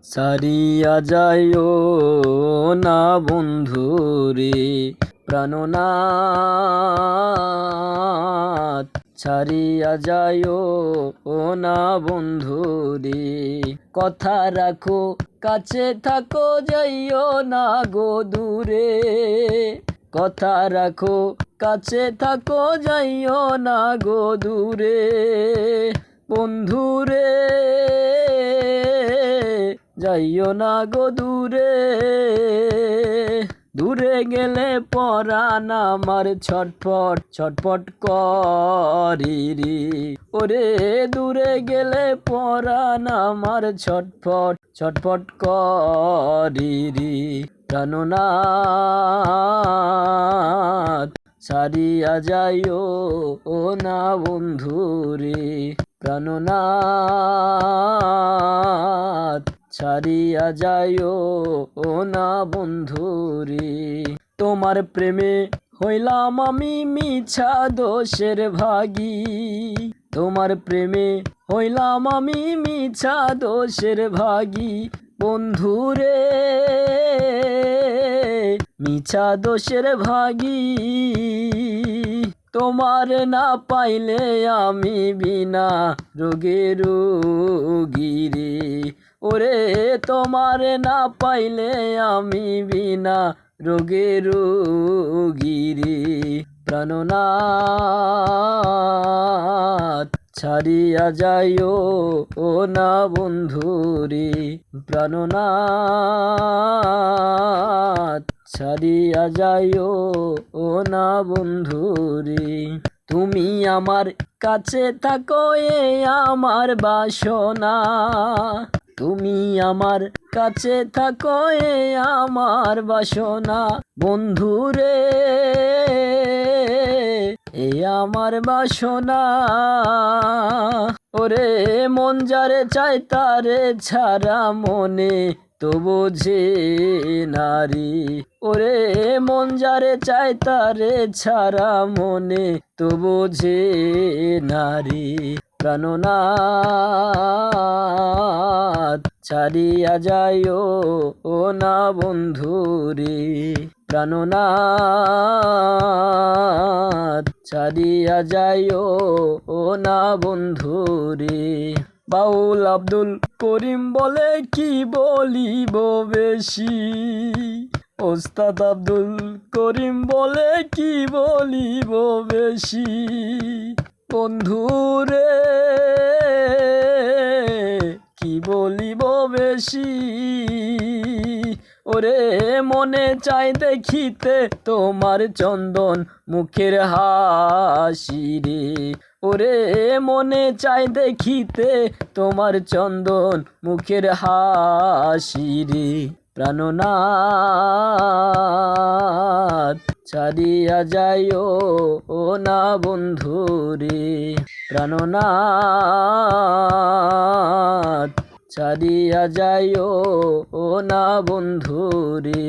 ছাড়িয়া যাইও না বন্ধুরে প্রাণনাথ, ছাড়িয়া যাইও না বন্ধুরে। কথা রাখো কাছে থাকো যাইও না গো দূরে, কথা রাখো কাছে থাকো যাইও না গো দূরে। বন্ধুরে যাইও না গো দূরে, দূরে গেলে পরাণ আমার ছটফট ছটফট করি রে। ওরে দূরে গেলে পরাণ আমার ছটফট ছটফট করি রে। প্রাণনাথ, ছাড়িয়া যাইও না বন্ধুরে প্রাণনাথ, ছাড়িয়া যাইও না বন্ধুরে। তোমার প্রেমে হইলাম আমি মিছা দোষের ভাগী, তোমার প্রেমে হইলাম আমি মিছা দোষের ভাগী। বন্ধুরে মিছা দোষের ভাগী, তোমার না পাইলে আমি বিনা রোগে রোগী রে। ওরে তোমার না পাইলে আমি বিনা রোগে রোগী রে। প্রাণনাথ, ছাড়িয়া যাইও না বন্ধুরে প্রাণনাথ, ছাড়িয়া যাইও না বন্ধুরে। তুমি আমার কাছে থাকো এ আমার বাসনা, তুমি আমার কাছে থাকো এ আমার বাসনা। বন্ধুরে এ আমার বাসনা, ওরে মন যারে চাই তারে ছাড়া মনে তো বোঝে নারী। ওরে মন যারে চাই তারে ছাড়া মনে তো বোঝে নারী। প্রাণনাথ, ছাড়িয়া যাইও না বন্ধুরে প্রাণনাথ, ছাড়িয়া যাইও না বন্ধুরে। বাউল আব্দুল করিম বলে কি বলিব বেশি, ওস্তাদ আব্দুল করিম বলে কি বলিব বেশি। বন্ধুরে কি বলিব বেশি, ওরে মনে চাই দেখিতে তোমার চন্দন মুখের হাসি রে। ওরে মনে চাই দেখিতে তোমার চন্দন মুখের হাসি রে। প্রাণনাথ, ছাড়িয়া যাইও না বন্ধুরে প্রাণনাথ, ছাড়িয়া যাইও না বন্ধুরে।